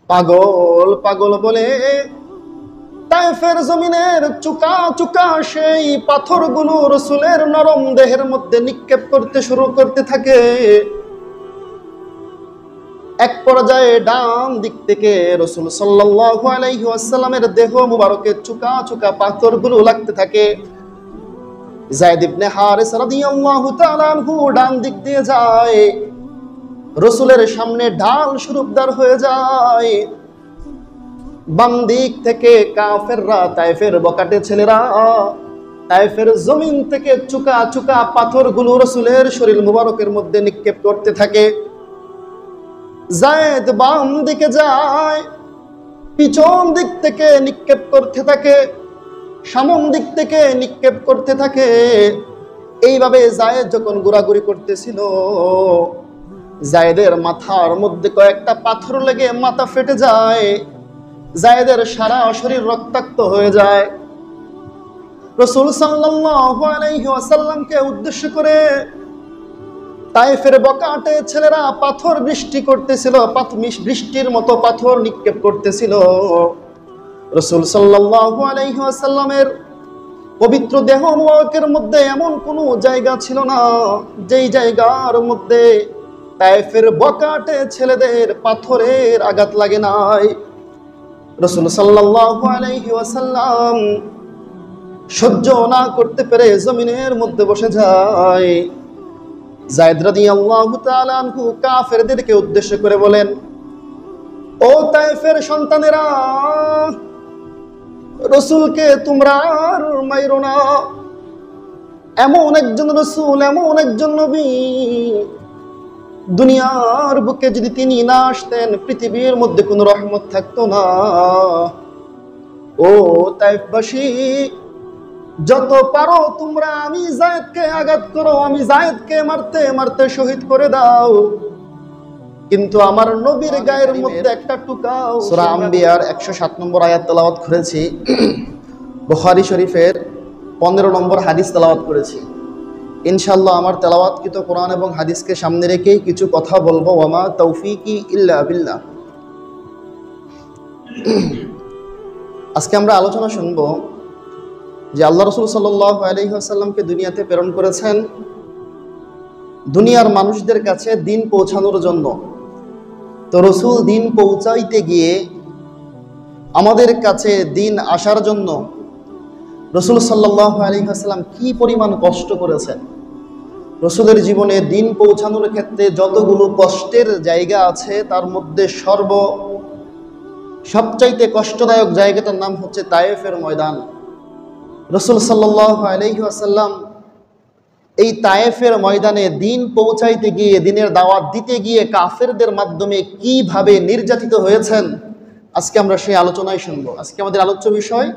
পাগল পাগল বলে তায়েফের জমিনের চুকা চুকা সেই পাথরগুলো রাসূলের নরম দেহের মধ্যে নিক্ষেপ করতে থাকে। এক পর্যায়ে ডান দিক থেকে রাসূল সাল্লাল্লাহু আলাইহি ওয়াসাল্লামের দেহ মুবারকে চুকা চুকা পাথরগুলো লাগতে থাকে। যায়েদ ইবনে হারিস রাদিয়াল্লাহু তাআলা আনহু ডান দিক দিয়ে যায়, রাসূলের সামনে ঢাল স্বরূপদার হয়ে যায়। বাম দিক থেকে কাফেররা, তায়েফের বকাটে ছেলেরা তায়েফের জমিন থেকে চুকা চুকা পাথরগুলো রাসূলের শরীর মুবারকের মধ্যে নিক্ষেপ করতে থাকে। যায়েদ বাম দিকে যায়, পিছন দিক থেকে নিক্ষেপ করতে থাকে, সামন দিক থেকে নিক্ষেপ করতে থাকে। এইভাবে যায়েদ যখন ঘোরাঘুরি করতেছিল, যায়েদের মাথার মধ্যে কয়েকটা পাথর লেগে মাথা ফেটে যায়। যায়েদের সারা শরীর রক্তাক্ত হয়ে যায়। রাসূল সাল্লাল্লাহু আলাইহি ওয়াসাল্লামকে উদ্দেশ্য করে তায়েফের বকাটে ছেলেরা পাথর বৃষ্টি করতেছিল, বৃষ্টির মতো পাথর নিক্ষেপ করতেছিল। রাসূল সাল্লাল্লাহু আলাইহি ওয়াসাল্লামের পবিত্র দেহ মুবারকের মধ্যে এমন কোনো জায়গা ছিল না যেই জায়গার মধ্যে তায়েফের বকাটে ছেলেদের পাথরের আঘাত লাগে নাই। রাসূল সাল্লাল্লাহু আলাইহি ওয়াসাল্লাম সহ্য না করতে পেরে জমিনের মধ্যে বসে যায়। যায়েদ রাদিয়াল্লাহু তাআলা আনহু কাফেরদেরকে উদ্দেশ্য করে বলেন, ও তায়েফের সন্তানেরা, রাসূলকে তোমরা আর মাইরো না। এমন একজন রাসূল, এমন একজন নবী, দুনিয়ার বুকে যদি তিনি না আসতেন পৃথিবীর মধ্যে কোনো রহমত থাকতো না। ও তায়েফবাসী, যত পারো তোমরা আমি যায়েদকে আঘাত করো, আমি যায়েদকে মারতে মারতে শহীদ করে দাও, কিন্তু আমার নবীর গায়ের মধ্যে একটা টুকাও। সূরা আম্বিয়ার 107 নম্বর আয়াত তেলাওয়াত করেছি, বুখারী শরীফের 15 নম্বর হাদিস তেলাওয়াত করেছি। ইনশাআল্লাহ আমার তেলাওয়াতকৃত কোরআন এবং হাদিসকে সামনে রেখেই কিছু কথা বলবো। ওয়ামা তৌফিকি ইল্লা বিল্লাহ। আজকে আমরা আলোচনা শুনবো যে আল্লাহ রাসূল সাল্লাল্লাহু আলাইহি ওয়াসাল্লামকে দুনিয়াতে প্রেরণ করেছেন দুনিয়ার মানুষদের কাছে দিন পৌঁছানোর জন্য। তো রাসূল দিন পৌঁছাইতে গিয়ে আমাদের কাছে দিন আসার জন্য রাসূল সাল্লাল্লাহু আলাইহি ওয়াসাল্লাম কি পরিমাণ কষ্ট করেছেন। রাসূলের জীবনে দিন পৌঁছানোর ক্ষেত্রে যতগুলো কষ্টের জায়গা আছে তার মধ্যে সবচাইতে কষ্টদায়ক জায়গাটার নাম হচ্ছে তায়েফের ময়দান। রাসূল সাল্লাল্লাহু আলাইহি ওয়াসাল্লাম এই তায়েফের ময়দানে দিন পৌঁছাইতে গিয়ে, দিনের দাওয়াত দিতে গিয়ে কাফেরদের মাধ্যমে কিভাবে নির্যাতিত হয়েছেন, আজকে আমরা সেই আলোচনায় শুনবো। আজকে আমাদের আলোচ্য বিষয়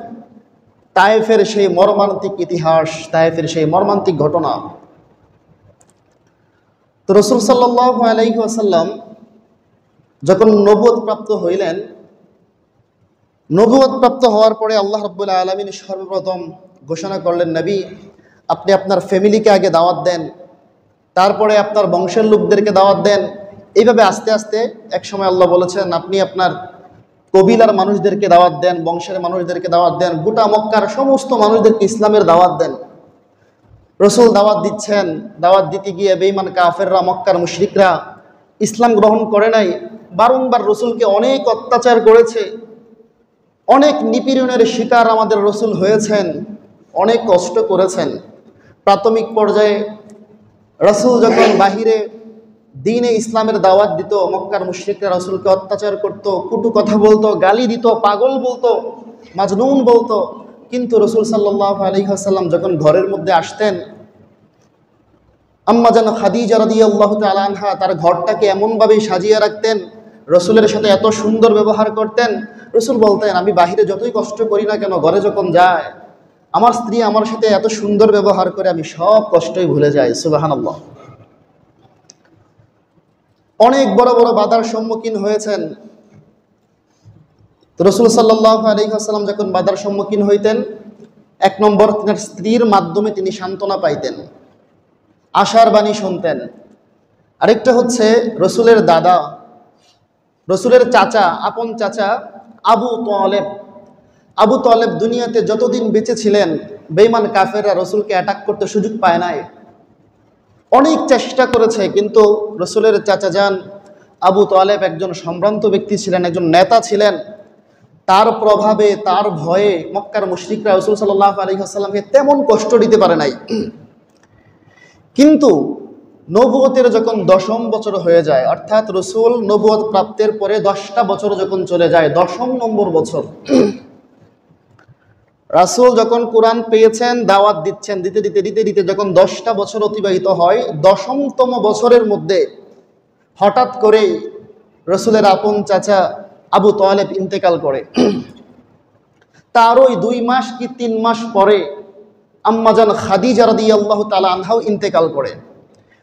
তায়েফের সেই মর্মান্তিক ইতিহাস, তায়েফের সেই মর্মান্তিক ঘটনা। তো রাসূল সাল্লাল্লাহু আলাইহি ওয়াসাল্লাম যখন নবুয়ত প্রাপ্ত হইলেন, নবুয়ত প্রাপ্ত হওয়ার পরে আল্লাহ রাব্বুল আলামিন সর্বপ্রথম ঘোষণা করলেন, নবী আপনি আপনার ফ্যামিলিকে আগে দাওয়াত দেন, তারপরে আপনার বংশের লোকদেরকে দাওয়াত দেন। এইভাবে আস্তে আস্তে এক সময় আল্লাহ বলেছেন আপনি আপনার কবিলার মানুষদেরকে দাওয়াত দেন, বংশের মানুষদেরকে দাওয়াত দেন, গোটা মক্কার সমস্ত মানুষদেরকে ইসলামের দাওয়াত দেন। রাসূল দাওয়াত দিচ্ছেন, দাওয়াত দিতে গিয়ে বেঈমান কাফেররা, মক্কার মুশরিকরা ইসলাম গ্রহণ করে নাই। বারংবার রাসূলকে অনেক অত্যাচার করেছে, অনেক নিপীড়নের শিকার আমাদের রাসূল হয়েছেন, অনেক কষ্ট করেছেন। প্রাথমিক পর্যায়ে রাসূল যখন বাহিরে দ্বীনে ইসলামের দাওয়াত দিত, মক্কার মুশরিকরা রাসূলকে অত্যাচার করত, কটু কথা বলতো, গালি দিত, পাগল বলতো, মাজনুন বলতো। কিন্তু রাসূল সাল্লাল্লাহু আলাইহি ওয়াসাল্লাম যখন ঘরের মধ্যে আসতেন, আম্মা জান খাদিজা রাদিয়াল্লাহু তাআলা আনহা তার ঘরটাকে এমনভাবে সাজিয়ে রাখতেন, রাসূলের সাথে এত সুন্দর ব্যবহার করতেন। রাসূল বলতেন আমি বাহিরে যতই কষ্ট করি না কেন, ঘরে যখন যায় আমার স্ত্রী আমার সাথে এত সুন্দর ব্যবহার করে আমি সব কষ্টই ভুলে যাই। সুবহানাল্লাহ। অনেক বড় বড় বাধার সম্মুখীন হয়েছেন। তো রাসূল সাল্লাল্লাহু আলাইহি ওয়াসাল্লাম যখন বাধার সম্মুখীন হইতেন, এক নম্বর তার স্ত্রীর মাধ্যমে তিনি সান্ত্বনা পাইতেন, আশার বাণী শুনতেন। আরেকটা হচ্ছে রাসূলের দাদা, রসুলের চাচা, আপন চাচা আবু তালেব। আবু তালেব দুনিয়াতে যতদিন বেঁচে ছিলেন বেঈমান কাফেররা রসুলকে অ্যাটাক করতে সুযোগ পায় নাই। অনেক চেষ্টা করেছে, কিন্তু রসুলের চাচা যান আবু তালেব একজন সম্ভ্রান্ত ব্যক্তি ছিলেন, একজন নেতা ছিলেন। তার প্রভাবে, তার ভয়ে মক্কার মুশরিকরা রাসূল সাল্লাল্লাহু আলাইহি ওয়াসাল্লামকে তেমন কষ্ট দিতে পারে নাই। কিন্তু নবুয়তের যখন 10ম বছর হয়ে যায়, অর্থাৎ রসুল নবুয়ত প্রাপ্তের পরে 10টা বছর যখন চলে যায়, 10ম নম্বর বছর, রাসূল যখন কোরআন পেয়েছেন, দাওয়াত দিচ্ছেন, দিতে দিতে দিতে দিতে যখন 10টা বছর অতিবাহিত হয়, 10মতম বছরের মধ্যে হঠাৎ করেই রসুলের আপন চাচা আবু তালেব ইন্তেকাল করে। তার ওই 2 মাস কি 3 মাস পরে আম্মাজান খাদিজা রাদিয়াল্লাহু তাআলা আনহাও ইন্তেকাল করে।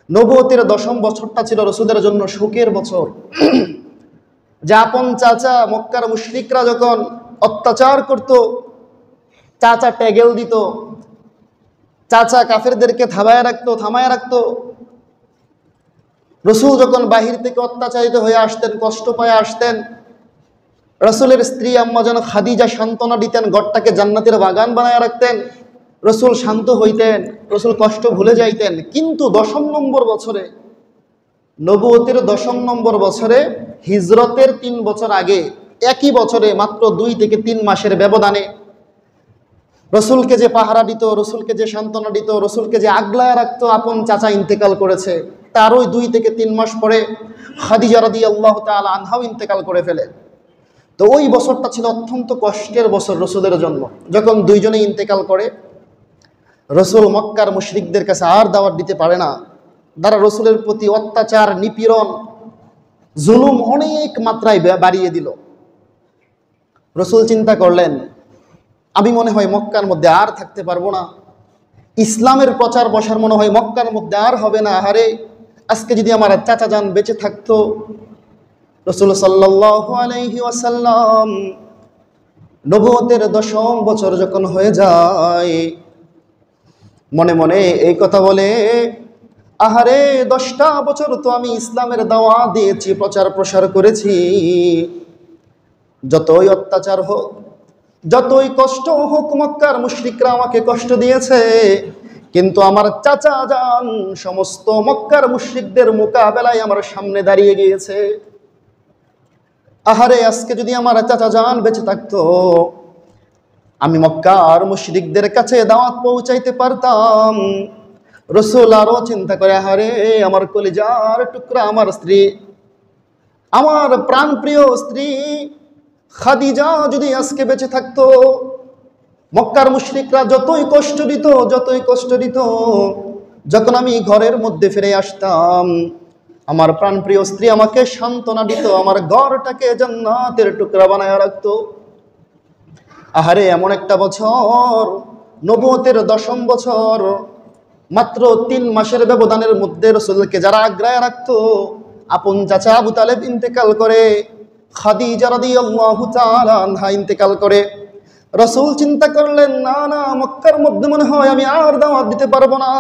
নবুয়তের 10ম বছরটা ছিল রসুলের জন্য শোকের বছর। যে আপন চাচা মক্কার মুশরিকরা যখন অত্যাচার করত, চাচা ট্যাগেল দিত, চাচা কাফেরদেরকে থামায় রাখতো। রসুল যখন বাহির থেকে অত্যাচারিত হয়ে আসতেন, কষ্ট পায়ে আসতেন, রসুলের স্ত্রী আম্মাজান খাদিজা সান্ত্বনা দিতেন, ঘরটাকে জান্নাতের বাগান বানায় রাখতেন। রসুল শান্ত হইতেন, রসুল কষ্ট ভুলে যাইতেন। কিন্তু 10ম নম্বর বছরে, নবুয়তের 10ম নম্বর বছরে, হিজরতের 3 বছর আগে, একই বছরে মাত্র 2 থেকে 3 মাসের ব্যবধানে রসুলকে যে পাহারা দিত, রসুলকে যে সান্ত্বনা দিত, রসুলকে যে আগলায় রাখতো, আপন চাচা ইন্তেকাল করেছে। তার ওই 2 থেকে 3 মাস পরে খাদিজা রাদিয়াল্লাহু তাআলা আনহাও ইন্তেকাল করে ফেলে। তো ওই বছরটা ছিল অত্যন্ত কষ্টের বছর রসুলের জন্য। যখন দুইজনে ইন্তেকাল করে, রসুল মক্কার মুশরিকদের কাছে আর দাওয়াত দিতে পারে না। তারা রসুলের প্রতি অত্যাচার, নিপীড়ন, জুলুম অনেক মাত্রায় বাড়িয়ে দিল। রসুল চিন্তা করলেন, আমি মনে হয় মক্কার মধ্যে আর থাকতে পারবো না, ইসলামের প্রচার প্রসার মনে হয় মক্কার মধ্যে আর হবে না। আরে আজকে যদি আমার চাচা যান বেঁচে থাকতো। রাসূল সাল্লাল্লাহু আলাইহি ওয়াসাল্লাম নবুয়তের 10ম বছর যখন হয়ে যায়, মনে মনে এই কথা বলে, আহারে 10টা বছর তো আমি ইসলামের দাওয়াত দিয়েছি, প্রচার প্রসার করেছি, যতই অত্যাচার হোক, যতই কষ্ট হোক, মক্কার মুশরিকরা আমাকে কষ্ট দিয়েছে, কিন্তু আমার চাচা যান সমস্ত মক্কার মুশরিকদের মোকাবেলায় আমার সামনে দাঁড়িয়ে গিয়েছে। আহারে আজকে যদি আমার চাচা যান বেঁচে থাকতো, আমি মক্কার মুশরিকদের কাছে দাওয়াত পৌঁছাইতে পারতাম। রসুল আরো চিন্তা করে, আহারে আমার কলিজার টুকরা, আমার স্ত্রী, আমার প্রাণপ্রিয় স্ত্রী খাদিজা যদি আজকে বেঁচে থাকতো, মক্কার মুশরিকরা যতই কষ্ট দিত, যখন আমি ঘরের মধ্যে ফিরে আসতাম, আমার প্রাণপ্রিয় স্ত্রী আমাকে সান্ত্বনা দিত, আমার ঘরটাকে জান্নাতের টুকরা বানায় রাখতো। আহারে এমন একটা বছর, নবুয়তের 10ম বছর, মাত্র 3 মাসের ব্যবধানের মধ্যে রসুলকে যারা আগ্রায় রাখতো, আপন চাচা আবু তালেব ইন্তেকাল করে, খাদিজা রাদিয়াল্লাহু তাআলা আনহা ইন্তেকাল করে। রসুল চিন্তা করলেন, না না, মক্কার মধ্যে মনে হয় আমি আর দাওয়াত দিতে পারবো না।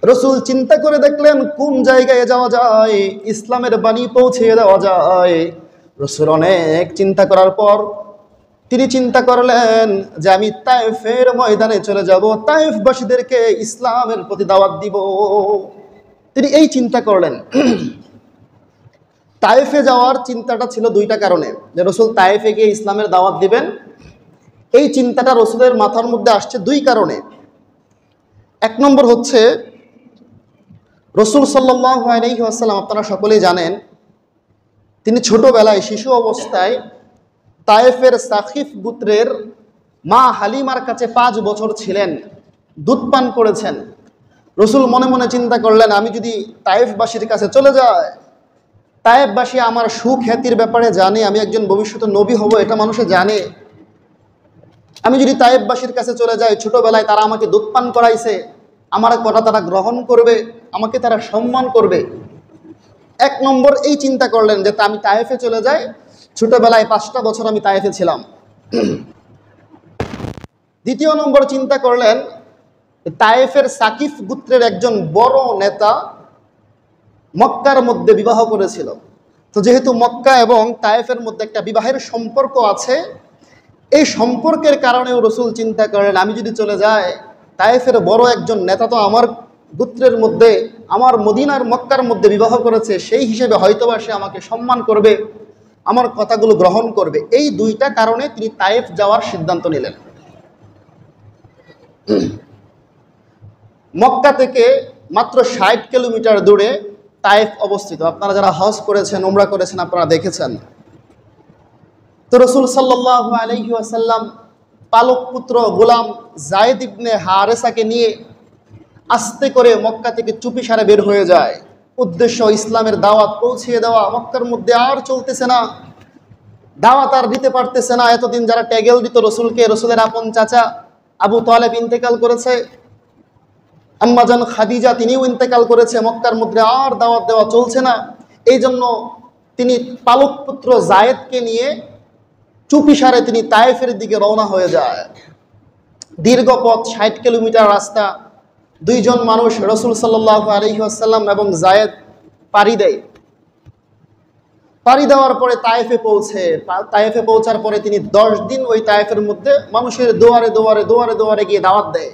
রসুল চিন্তা করে দেখলেন কোন জায়গায় যাওয়া যায়, ইসলামের বাণী পৌঁছে দেওয়া যায়। রসুল অনেক চিন্তা করার পর তিনি চিন্তা করলেন যে আমি তায়েফের ময়দানে চলে যাব, তায়েফবাসীদেরকে ইসলামের প্রতি দাওয়াত দিব। তিনি এই চিন্তা করলেন। তায়েফে যাওয়ার চিন্তাটা ছিল 2টা কারণে, যে রসুল তায়েফে গিয়ে ইসলামের দাওয়াত দিবেন। এই চিন্তাটা রসুলের মাথার মধ্যে আসছে 2 কারণে। 1 নম্বর হচ্ছে, রসুল সাল্লাল্লাহু আলাইহি ওয়াসাল্লাম আপনারা সকলেই জানেন, তিনি ছোটবেলায়, শিশু অবস্থায় তায়েফের সাকিফ গোত্রের মা হালিমার কাছে 5 বছর ছিলেন, দুধ পান করেছেন। রসুল মনে মনে চিন্তা করলেন, আমি যদি তায়েফবাসীর কাছে চলে যাই, তায়েফবাসী আমার সুখ্যাতির ব্যাপারে জানে, আমি একজন ভবিষ্যতে নবী হব, এটা মানুষে জানে। আমি যদি তায়েফবাসীর কাছে চলে যাই, ছোটবেলায় তারা আমাকে দুধ পান করাইছে, আমার কথা তারা গ্রহণ করবে, আমাকে তারা সম্মান করবে। 1 নম্বর এই চিন্তা করলেন যে আমি তায়েফে চলে যাই, ছোটবেলায় 5টা বছর আমি তায়েফে ছিলাম। 2 নম্বর চিন্তা করলেন, তায়েফের সাকিফ গোত্রের একজন বড় নেতা মক্কার মধ্যে বিবাহ করেছিল। তো যেহেতু মক্কা এবং তায়েফের মধ্যে একটা বিবাহের সম্পর্ক আছে, এই সম্পর্কের কারণেও রসুল চিন্তা করেন আমি যদি চলে যাই, তায়েফের বড় একজন নেতা তো আমার গোত্রের মধ্যে, আমার মদিনার মক্কার মধ্যে বিবাহ করেছে, সেই হিসেবে হয়তোবা সে আমাকে সম্মান করবে, আমার কথাগুলো গ্রহণ করবে। এই দুইটা কারণে তিনি তায়েফ যাওয়ার সিদ্ধান্ত নিলেন। মক্কা থেকে মাত্র 60 কিলোমিটার দূরে তায়েফ অবস্থিত। আপনারা যারা হজ করেছেন, উমরা করেছেন, আপনারা দেখেছেন। তো রসুল সাল্লাল্লাহু আলাইহি ওয়াসাল্লাম পালক পুত্র গোলাম যায়েদ ইবনে হারেসাকে নিয়ে আস্তে করে মক্কা থেকে চুপিসারে বের হয়ে যায়। উদ্দেশ্য ইসলামের দাওয়াত পৌঁছিয়ে দেওয়া। মক্কার মধ্যে আর চলতেছে না, দাওয়াত আর দিতে পারতেছে না। এতদিন যারা ট্যাগেল দিত রসুলকে, রসুলের আপন চাচা আবু তালেব ইন্তেকাল করেছে, আম্মাজান খাদিজা তিনিও ইন্তেকাল করেছে। মক্কার মধ্যে আর দাওয়াত দেওয়া চলছে না। এই জন্য তিনি পালক পুত্র যায়েদকে নিয়ে চুপিসারে তিনি তায়েফের দিকে রওনা হয়ে যায়। দীর্ঘ পথ, 60 কিলোমিটার রাস্তা, দুইজন মানুষ রসুল সাল্লাল্লাহু আলাইহি ওয়াসাল্লাম এবং যায়েদ পাড়ি দেয়। পাড়ি দেওয়ার পরে তায়েফে পৌঁছার পরে তিনি 10 দিন ওই তায়েফের মধ্যে মানুষের দুয়ারে দুয়ারে দুয়ারে দুয়ারে গিয়ে দাওয়াত দেয়।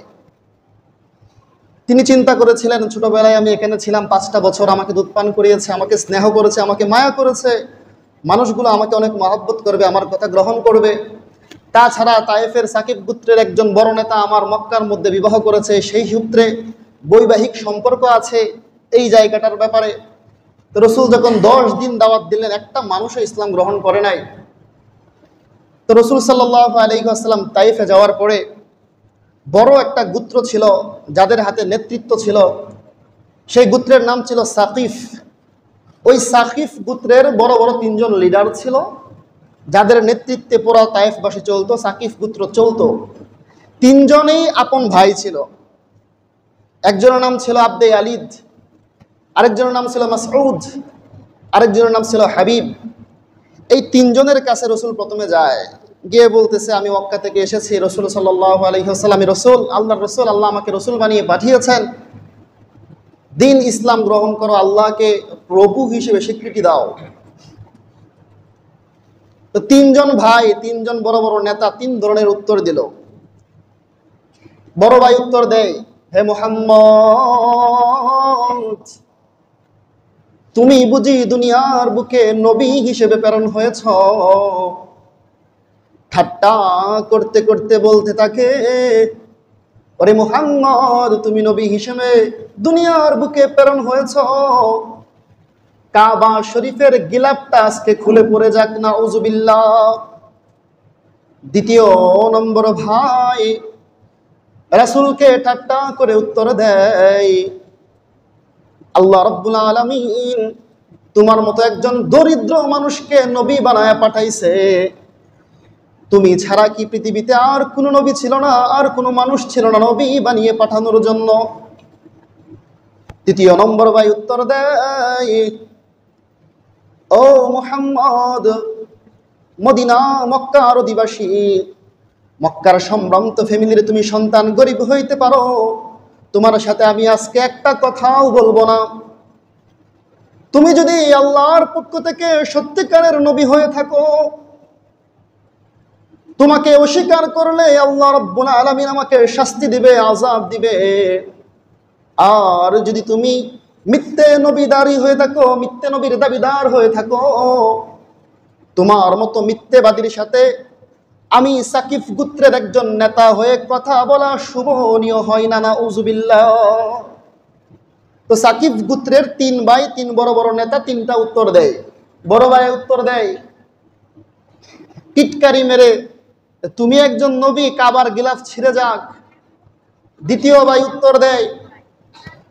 তিনি চিন্তা করেছিলেন, ছোটবেলায় আমি এখানে ছিলাম 5টা বছর, আমাকে দুধ পান করিয়েছে, আমাকে স্নেহ করেছে, আমাকে মায়া করেছে, মানুষগুলো আমাকে অনেক মহব্বত করবে, আমার কথা গ্রহণ করবে। তাছাড়া তায়েফের সাকিব গোত্রের একজন বড় নেতা আমার মক্কার মধ্যে বিবাহ করেছে, সেই সূত্রে বৈবাহিক সম্পর্ক আছে এই জায়গাটার ব্যাপারে। তো রসুল যখন 10 দিন দাওয়াত দিলেন, একটা মানুষও ইসলাম গ্রহণ করে নাই। তো রসুল সাল্লাল্লাহু আলাইহি ওয়াসাল্লাম তায়েফে যাওয়ার পরে বড় একটা গোত্র ছিল যাদের হাতে নেতৃত্ব ছিল, সেই গোত্রের নাম ছিল সাকিফ। ওই সাকিফ গোত্রের বড় বড় 3 জন লিডার ছিল যাদের নেতৃত্বে পুরো তায়েফবাসী চলতো, সাকিফ গোত্র চলতো। 3 জনেই আপন ভাই ছিল। একজনের নাম ছিল আব্দে আলিদ, আরেকজনের নাম ছিল মাসউদ, আরেকজনের নাম ছিল হাবিব। এই 3 জনের কাছে রসুল প্রথমে যায়, গিয়ে বলতেছে আমি মক্কা থেকে এসেছি, রসুল সাল্লাল্লাহু আলাইহি ওয়াসাল্লাম রসুল, আল্লাহর রসুল, আল্লাহ আমাকে রসুল বানিয়ে পাঠিয়েছেন, দিন ইসলাম গ্রহণ করো, আল্লাহকে প্রভু হিসেবে স্বীকৃতি দাও। তো 3 জন ভাই, 3 জন বড় বড় নেতা 3 ধরনের উত্তর দিল। বড় ভাই উত্তর দেয়, হে মুহাম্মদ, তুমি বুঝি দুনিয়ার বুকে নবী হিসেবে প্রেরণ হয়েছ? ঠাট্টা করতে করতে বলতে থাকে, ওরে মুহাম্মদ, তুমি নবী হিসেবে দুনিয়ার বুকে প্রেরণ হয়েছ, কাবা শরীফের গিলাফটা আজকে খুলে পড়ে যাক, নাউজুবিল্লাহ। দ্বিতীয় নম্বর ভাই রাসূলকে ঠাট্টা করে উত্তর দেয়, আল্লাহ রাব্বুল আলামিন তোমার মতো একজন দরিদ্র মানুষকে নবী বানায় পাঠাইছে, তুমি ছাড়া কি পৃথিবীতে আর কোনো নবী ছিল না, আর কোনো মানুষ ছিল না নবী বানিয়ে পাঠানোর জন্য? তৃতীয় নম্বর ভাই উত্তর দেয়, ও মুহাম্মদ, মদিনা মক্কার অধিবাসী, মক্কার সম্ভ্রান্ত ফ্যামিলির তুমি সন্তান, গরিব হইতে পারো, তোমার সাথে আমি আজকে একটা কথাও বলবো না। তুমি যদি আল্লাহর পক্ষ থেকে সত্যিকারের নবী হয়ে থাকো, তোমাকে অস্বীকার করলে আল্লাহ রাব্বুল আলামিন আমাকে শাস্তি দিবে, আযাব দিবে। আর যদি তুমি মিথ্যে নবীদারি হয়ে থাকো, মিথ্যে নবীর দাবিদার হয়ে থাকো, তোমার মতো মিথ্যেবাদীর সাথে আমি সাকিফ গোত্রের একজন নেতা হয়ে কথা বলা শুভনীয় হয় না, নাউজুবিল্লাহ। তো সাকিফ গোত্রের 3 ভাই, 3 বড় বড় নেতা 3টা উত্তর দেয়। বড় ভাই উত্তর দেয় টিটকারি মেরে, তুমি একজন নবী, কাবার গিলাফ ছিঁড়ে যাক। দ্বিতীয় ভাই উত্তর দেয়,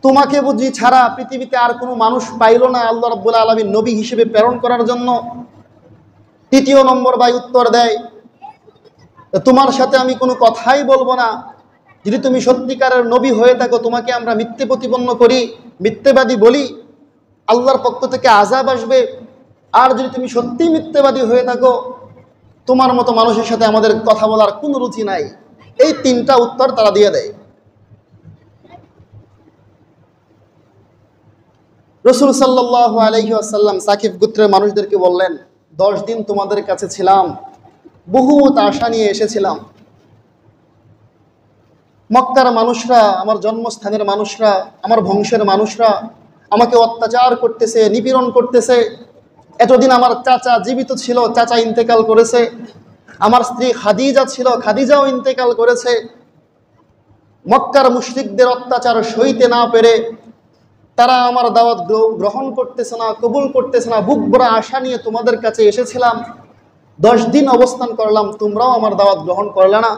তোমাকে বুঝি ছাড়া পৃথিবীতে আর কোনো মানুষ পাইল না আল্লাহ রাব্বুল আলামিন নবী হিসেবে প্রেরণ করার জন্য। তৃতীয় নম্বর ভাই উত্তর দেয়, তোমার সাথে আমি কোনো কথাই বলবো না, যদি তুমি সত্যিকারের নবী হয়ে থাকো, তোমাকে আমরা মিথ্যে প্রতিপন্ন করি, মিথ্যেবাদী বলি, আল্লাহর পক্ষ থেকে আযাব আসবে। আর যদি তুমি সত্যি মিথ্যেবাদী হয়ে থাকো, তোমার মতো মানুষের সাথে আমাদের কথা বলার কোনো রুচি নাই। এই 3টা উত্তর তারা দিয়ে দেয়। রাসূল সাল্লাল্লাহু আলাইহি ওয়াসাল্লাম সাকিফ গোত্রের মানুষদেরকে বললেন, 10 দিন তোমাদের কাছে ছিলাম, বহুত আশা নিয়ে এসেছিলাম। মক্কার মানুষরা, আমার জন্মস্থানের মানুষরা, আমার বংশের মানুষরা আমাকে অত্যাচার করতেছে, নিপীড়ন করতেছে। এতদিন আমার চাচা জীবিত ছিল, চাচা ইন্তেকাল করেছে। আমার স্ত্রী খাদিজা ছিল, খাদিজাও ইন্তেকাল করেছে। মক্কার মুশরিকদের অত্যাচার সইতে না পেরে তারা আমার দাওয়াত গ্রহণ করতেছে না, কবুল করতেছে না। বুক ভরা আশা নিয়ে তোমাদের কাছে এসেছিলাম, 10 দিন অবস্থান করলাম, তোমরাও আমার দাওয়াত গ্রহণ করলে না।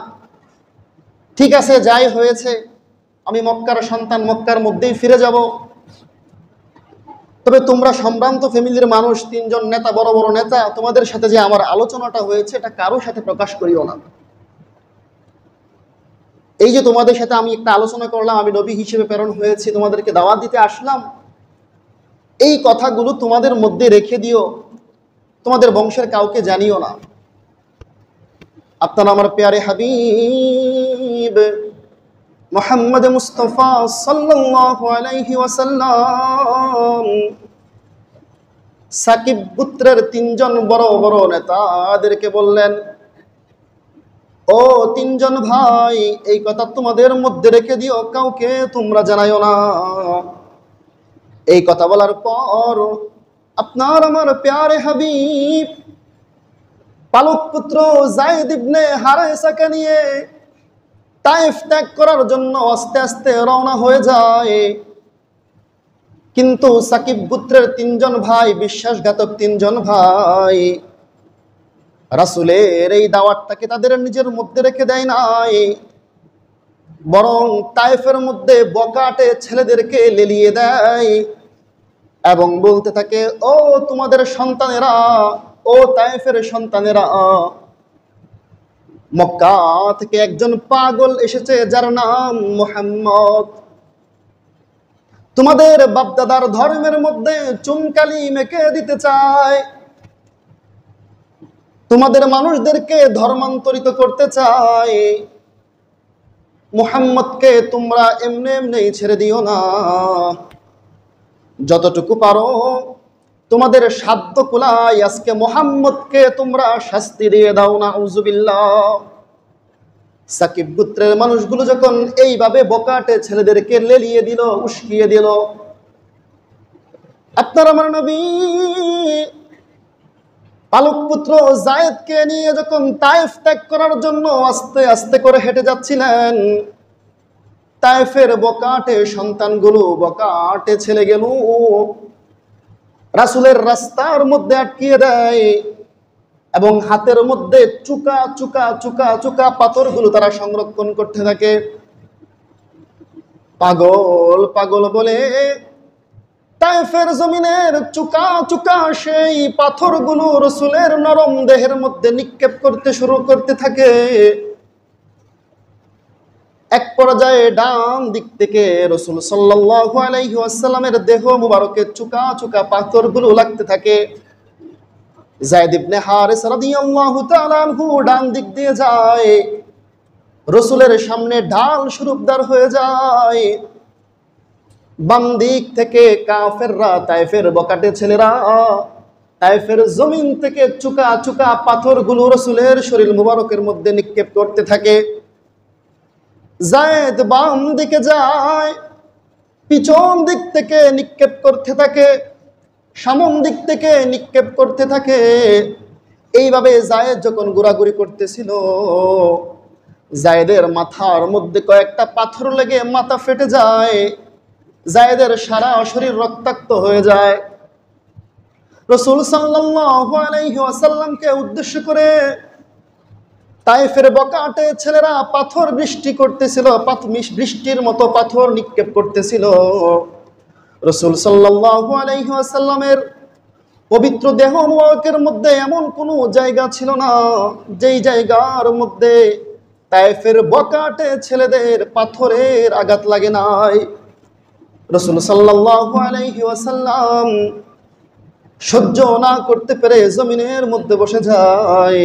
ঠিক আছে, যাই হয়েছে, আমি মক্কার সন্তান, মক্কার মধ্যেই ফিরে যাব। তবে তোমরা সম্ভ্রান্ত ফ্যামিলির মানুষ, 3 জন নেতা, বড় বড় নেতা, তোমাদের সাথে যে আমার আলোচনাটা হয়েছে এটা কারোর সাথে প্রকাশ করিও না। এই যে তোমাদের সাথে আমি একটা আলোচনা করলাম, আমি নবী হিসেবে প্রেরণ হয়েছি, তোমাদেরকে দাওয়াত দিতে আসলাম, এই কথাগুলো তোমাদের মধ্যে রেখে দিও, তোমাদের বংশের কাউকে জানিও না। আপনারা আমার প্যারে হাবিব মুহাম্মদ মুস্তাফা সাল্লাল্লাহু আলাইহি ওয়াসাল্লাম সাকিব গোত্রের 3 জন বড় বড় নেতাদেরকে বললেন, ও 3 জন ভাই, এই কথা তোমাদের মধ্যে রেখে দিও, কাউকে তোমরা জানাইও না। এই কথা বলার পর আপনার আমার প্যারে হাবিব পালক পুত্র যায়েদ ইবনে হারেসাকে নিয়ে তায়েফ ত্যাগ করার জন্য আস্তে আস্তে রওনা হয়ে যায়। কিন্তু সাকিব গোত্রের 3 জন ভাই, বিশ্বাসঘাতক 3 জন ভাই, রাসূলের এই দাওয়াতটাকে তাদের নিজের মধ্যে রেখে দেয় নাই, বরং তায়েফের মধ্যে বকাটে ছেলেদেরকে লেলিয়ে দেয় এবং বলতে থাকে, ও তোমাদের সন্তানেরা, ও তায়েফের সন্তানেরা, মক্কা থেকে একজন পাগল এসেছে যার নাম মুহাম্মদ। তোমাদের বাপদাদার ধর্মের মধ্যে চুনকালি মেখে দিতে চায়, তোমাদের মানুষদেরকে ধর্মান্তরিত করতে চায়। মুহাম্মদকে তোমরা এমনি এমনি ছেড়ে দিও না, যতটুকু পারো তোমাদের সাধ্য কুলায় আজকে মুহাম্মদকে তোমরা শাস্তি দিয়ে দাও। নাউযুবিল্লাহ। সাকিব গোত্রের মানুষগুলো যখন এইভাবে বকাটে ছেলেদেরকে লেলিয়ে দিল, উস্কিয়ে দিল, আপনার আমার নবী পালক পুত্র যায়েদকে নিয়ে যখন তায়েফ ত্যাগ করার জন্য আস্তে আস্তে করে হেঁটে যাচ্ছিলেন, তায়েফের বকাটে সন্তানগুলো, বকাটে ছেলেগুলো রাসূলের রাস্তার মধ্যে আটকিয়ে দেয় এবং হাতের মধ্যে চুকা চুকা চুকা চুকা পাথরগুলো তারা সংরক্ষণ করতে থাকে। পাগল পাগল বলে তায়েফের জমিনের চুকা চুকা সেই পাথরগুলো রাসূলের নরম দেহের মধ্যে নিক্ষেপ করতে শুরু করতে থাকে। এক পর্যায়ে ডান দিক থেকে রাসূল সাল্লাল্লাহু আলাইহি ওয়াসাল্লামের দেহ মুবারকে চুকা চুকা পাথরগুলো লাগতে থাকে। যায়েদ ইবনে হারেসা রাদিয়াল্লাহু তাআলা আনহু ডান দিক দিয়ে যায়, রাসূলের সামনে ঢাল স্বরূপদার হয়ে যায়। বাম দিক থেকে কাফেররা, তায়েফের বকাটে ছেলেরা তায়েফের জমিন থেকে চুকা চুকা পাথরগুলো রাসূলের শরীর মুবারকের মধ্যে নিক্ষেপ করতে থাকে। যায়েদ বাম দিকে যায়, পিছন দিক থেকে নিক্ষেপ করতে থাকে, সামন দিক থেকে নিক্ষেপ করতে থাকে। এইভাবে যায়েদ যখন ঘোরাঘুরি করতেছিল, যায়েদের মাথার মধ্যে কয়েকটা পাথর লেগে মাথা ফেটে যায়, যায়েদের সারা শরীর রক্তাক্ত হয়ে যায়। রাসূল সাল্লাল্লাহু আলাইহি ওয়াসাল্লামকে উদ্দেশ্য করে তায়েফের বকাটে ছেলেরা পাথর বৃষ্টি করতেছিল, বৃষ্টির মতো পাথর নিক্ষেপ করতেছিল। রাসূল সাল্লাল্লাহু আলাইহি ওয়াসাল্লামের পবিত্র দেহ মুবারকের মধ্যে এমন কোনো জায়গা ছিল না যেই জায়গার মধ্যে তায়েফের বকাটে ছেলেদের পাথরের আঘাত লাগে নাই। রাসূল সাল্লাল্লাহু আলাইহি ওয়াসাল্লাম সহ্য না করতে পেরে জমিনের মধ্যে বসে যায়।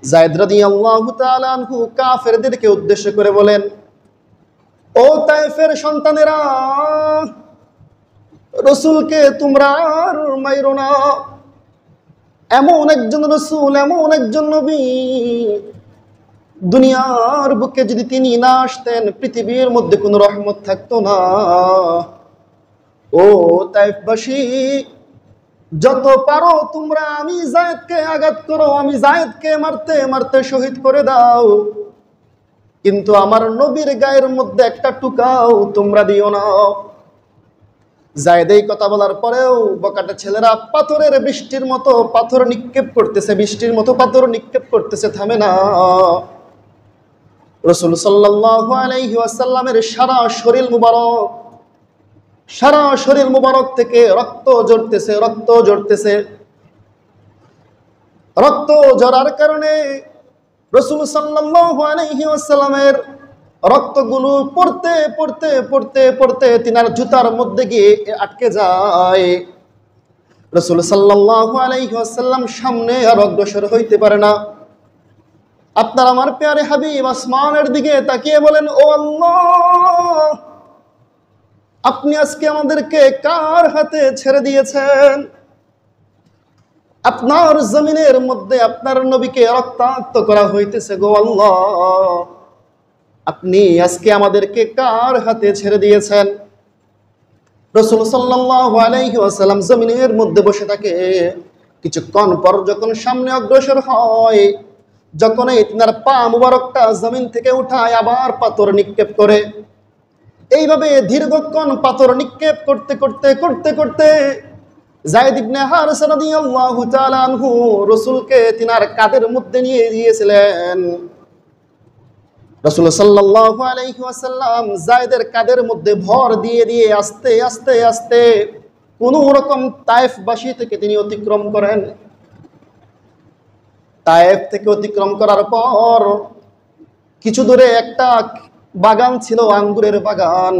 যায়েদ রাদিয়াল্লাহু তাআলা আনহু কাফেরদেরকে উদ্দেশ্য করে বলেন, ও তায়েফের সন্তানেরা, রসুলকে তোমরা আর মাইরো না। এমন একজন রসুল, এমন একজন নবী, দুনিয়ার বুকে যদি তিনি না আসতেন পৃথিবীর মধ্যে কোনো রহমত থাকতো না। ও তাইফবাসী, যত পারো তোমরা আমি যায়েদকে আঘাত করো, আমি যায়েদকে মারতে মারতে শহীদ করে দাও, কিন্তু আমার নবীর গায়ের মধ্যে একটা টুকাও তোমরা দিও না। যায়েদ এই কথা বলার পরেও বকাটে ছেলেরা পাথরের বৃষ্টির মতো পাথর নিক্ষেপ করতেছে, বৃষ্টির মতো পাথর নিক্ষেপ করতেছে, থামে না। রাসূল সাল্লাল্লাহু আলাইহি ওয়াসাল্লামের সারা শরীর মুবারক থেকে রক্ত ঝরতেছে, রক্ত ঝরতেছে। রক্ত ঝরার কারণে রাসূল সাল্লাল্লাহু আলাইহি ওয়াসাল্লামের রক্তগুলো পড়তে পড়তে পড়তে পড়তে তিনার জুতার মধ্যে গিয়ে আটকে যায়। রাসূল সাল্লাল্লাহু আলাইহি ওয়াসাল্লাম সামনে আর অগ্রসর হইতে পারে না। আপনার আমার প্যারে হাবিব আসমানের দিকে তাকিয়ে বলেন, ও আল্লাহ, আপনি আজকে আমাদেরকে কার হাতে ছেড়ে দিয়েছেন? আপনার জমিনের মধ্যে আপনার নবীকে রক্তাক্ত করা হইতেছে গো আল্লাহ, আপনি আজকে আমাদেরকে কার হাতে ছেড়ে দিয়েছেন? রাসূল সাল্লাল্লাহু আলাইহি ওয়াসাল্লাম জমিনের মধ্যে বসে থাকে। কিছুক্ষণ পর যখন সামনে অগ্রসর হয়, যখন এই তিনার পা মুবারকটা জমিন থেকে উঠায় আবার পাথর নিক্ষেপ করে, এইভাবে দীর্ঘক্ষণ পাথর নিক্ষেপ করতে করতে করতে করতে যায়েদ ইবনে হারেসা রাদিয়াল্লাহু তাআলা আনহু রাসূলকে তিনার কাঁধের মধ্যে নিয়ে গিয়েছিলেন। রাসূল সাল্লাল্লাহু আলাইহি ওয়াসাল্লাম যায়েদের কাঁধের মধ্যে ভর দিয়ে দিয়ে আস্তে আস্তে আস্তে কোন রকম তায়েফবাসী থেকে তিনি অতিক্রম করেন। তায়েফ থেকে অতিক্রম করার পর কিছু দূরে একটা বাগান ছিল, আঙ্গুরের বাগান।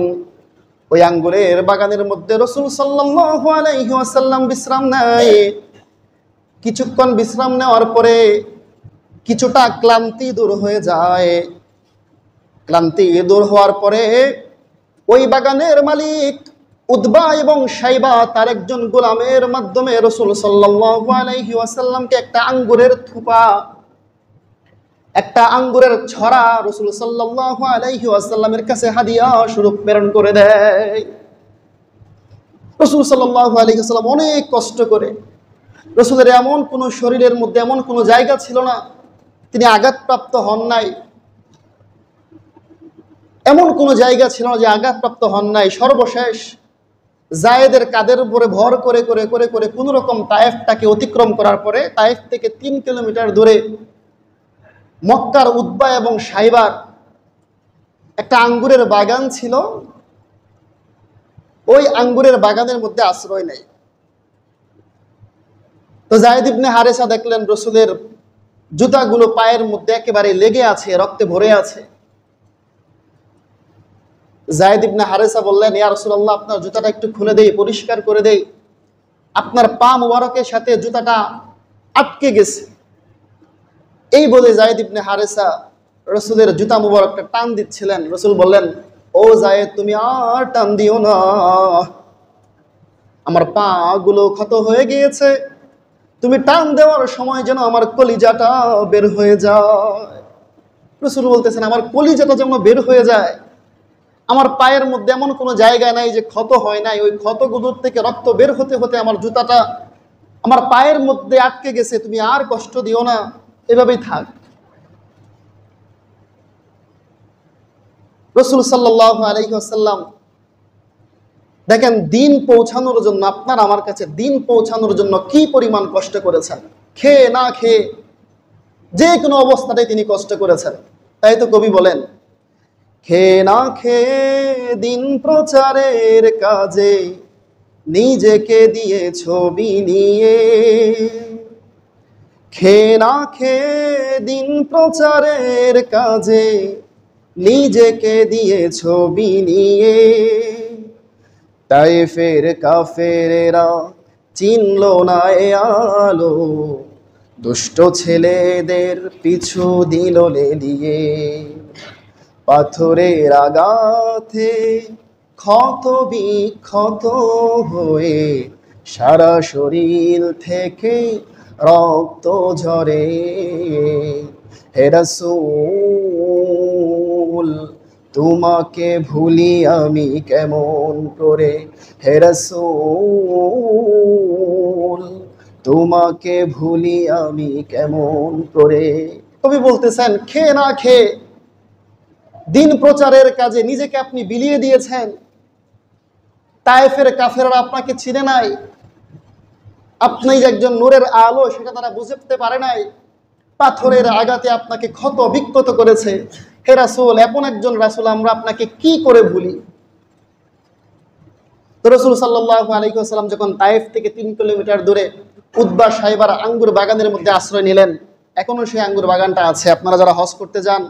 ওই আঙ্গুরের বাগানের মধ্যে রাসূল সাল্লাল্লাহু আলাইহি ওয়াসাল্লাম বিশ্রাম নেয়। কিছুক্ষণ বিশ্রাম নেওয়ার পরে কিছুটা ক্লান্তি দূর হয়ে যায়। ক্লান্তি দূর হওয়ার পরে ওই বাগানের মালিক উতবা এবং শাইবা তার একজন গোলামের মাধ্যমে রাসূল সাল্লাল্লাহু আলাইহি ওয়াসাল্লামকে একটা আঙ্গুরের থোপা, একটা আঙ্গুরের ছড়া রাসূল সাল্লাল্লাহু আলাইহি ওয়াসাল্লামের কাছে হাদিয়া স্বরূপ প্রেরণ করে দেয়। রাসূল সাল্লাল্লাহু আলাইহি ওয়াসাল্লাম অনেক কষ্ট করে, রাসূলের এমন কোনো শরীরের মধ্যে এমন কোনো জায়গা ছিল না তিনি আঘাতপ্রাপ্ত হন নাই, এমন কোনো জায়গা ছিল না যে আঘাতপ্রাপ্ত হন নাই। সর্বশেষ যায়েদের কাঁধের উপরে ভর করে করে করে করে কোনো রকম তায়েফটাকে অতিক্রম করার পরে তায়েফ থেকে 3 কিলোমিটার দূরে মক্কার উতবা এবং শাইবার একটা আঙ্গুরের বাগান ছিল। ওই আঙ্গুরের বাগানের মধ্যে আশ্রয় নেই। তো যায়েদ ইবনে হারেসা দেখলেন রাসূলের জুতাগুলো পায়ের মধ্যে একেবারে লেগে আছে, রক্তে ভরে আছে। যায়েদ ইবনে হারেসা বললেন, ইয়া রাসূলুল্লাহ, আপনার জুতাটা একটু খুলে দেই, পরিষ্কার করে দেই, আপনার পা মুবারকের সাথে জুতাটা আটকে গেছে। এই বলে যায়েদ ইবনে হারেসা রাসূলের জুতা মুবারকটা টান দিচ্ছিলেন। রাসূল বললেন, ও যায়েদ, তুমি আর টান দিও না, আমার পা গুলো ক্ষত হয়ে গিয়েছে, তুমি টান দেওয়ার সময় যেন আমার কলিজাটা বের হয়ে যায়। রাসূল বলতেছেন, আমার কলিজাটা যেন বের হয়ে যায়। আমার পায়ের মধ্যে এমন কোনো জায়গা নাই যে ক্ষত হয় নাই, ওই ক্ষতগুলোর থেকে রক্ত বের হতে হতে আমার জুতাটা আমার পায়ের মধ্যে আটকে গেছে, তুমি আর কষ্ট দিও না, এভাবেই থাক। রাসূল সাল্লাল্লাহু আলাইহি ওয়াসাল্লাম দেখেন দিন পৌঁছানোর জন্য, আপনার আমার কাছে দিন পৌঁছানোর জন্য কি পরিমাণ কষ্ট করেছেন। খেয়ে না খেয়ে যে কোনো অবস্থাতেই তিনি কষ্ট করেছেন। তাই তো কবি বলেন, খেয়ে না খেয়ে দিন প্রচারের কাজে নিজেকে দিয়ে ছবি নিয়ে, খেয়ে না খেয়ে দিন প্রচারের কাজে নিজেকে দিয়ে ছবি নিয়ে, তায়েফের কাফেরেরা চিনল না এ আলো, দুষ্ট ছেলেদের পিছু দিল লেলিয়ে, পাথরের আঘাতে ক্ষত বিক্ষত হয়ে সারা শরীর থেকে রক্ত ঝরে। হে রাসূল তোমাকে ভুলি আমি কেমন করে, হে রাসূল তোমাকে ভুলি আমি কেমন করে। কবি বলতেছেন, খেয়ে না খেয়ে দিন প্রচারের কাজে নিজেকে আপনি বিলিয়ে দিয়েছেন। তায়েফের কাফেররা আপনাকে চিনে নাই, আপনি যে একজন নূরের আলো সেটা তারা বুঝতে পারে নাই। পাথরের আঘাতে আপনাকে ক্ষত বিক্ষত করেছে। হে রাসূল, এমন একজন রাসূল আমরা আপনাকে কি করে ভুলি। তো রাসূল সাল্লাল্লাহু আলাইহি ওয়াসাল্লাম যখন তায়েফ থেকে 3 কিলোমিটার দূরে উতবা সাইবার আঙ্গুর বাগানের মধ্যে আশ্রয় নিলেন, এখনো সেই আঙ্গুর বাগানটা আছে। আপনারা যারা হজ করতে যান,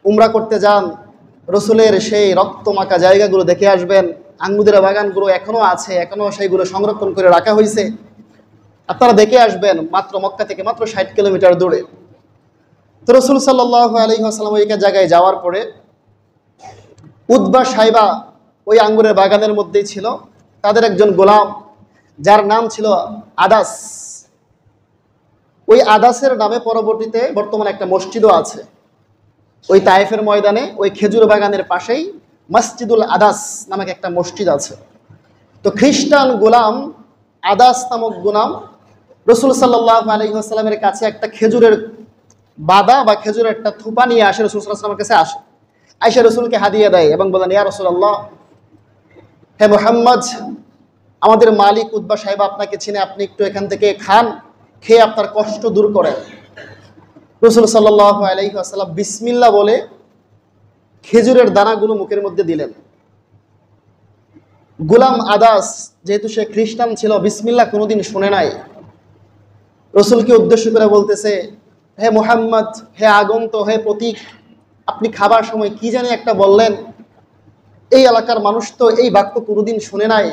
উমরা করতে যান, রসুলের সেই রক্তমাখা জায়গাগুলো দেখে আসবেন। আঙ্গুরের বাগানগুলো এখনো আছে, এখনো সেইগুলো সংরক্ষণ করে রাখা হয়েছে, আপনারা দেখে আসবেন। মাত্র মক্কা থেকে মাত্র 60 কিলোমিটার দূরে। তো রসুল সাল্লাল্লাহু আলাইহি ওয়াসাল্লাম ওই জায়গায় যাওয়ার পরে উতবা সাইবা ওই আঙ্গুরের বাগানের মধ্যেই ছিল। তাদের একজন গোলাম যার নাম ছিল আদাস, ওই আদাসের নামে পরবর্তীতে বর্তমানে একটা মসজিদও আছে। ওই তায়েফের ময়দানে ওই খেজুর বাগানের পাশেই মসজিদুল আদাস নামক একটা মসজিদ আছে। তো খ্রিস্টান গোলাম আদাস নামক গোলাম রসুল সাল্লাল্লাহু আলাইহি ওয়াসাল্লামের কাছে একটা খেজুরের বাদা বা খেজুরের একটা থোপা নিয়ে আসে। রসুল সাল্লাল্লাহু আলাইহি ওয়াসাল্লামের কাছে আসে, আয়েশা রসুলকে হাদিয়া দেয় এবং বলেন, ইয়া রাসূলুল্লাহ, হে মুহাম্মদ, আমাদের মালিক উতবা সাহেব আপনাকে চিনে, আপনি একটু এখান থেকে খান, খেয়ে আপনার কষ্ট দূর করেন। রাসূল সাল্লাল্লাহু আলাইহি ওয়াসাল্লাম বিসমিল্লাহ বলে খেজুরের দানাগুলো মুখের মধ্যে দিলেন। গোলাম আদাস যেহেতু সে খ্রিস্টান ছিল, বিসমিল্লাহ কোনোদিন শুনে নাই। রসুলকে উদ্দেশ্য করে বলতেছে, হে মুহাম্মদ, হে আগন্ত, হে প্রতীক, আপনি খাবার সময় কি জানি একটা বললেন, এই এলাকার মানুষ তো এই বাক্য কোনোদিন শুনে নাই।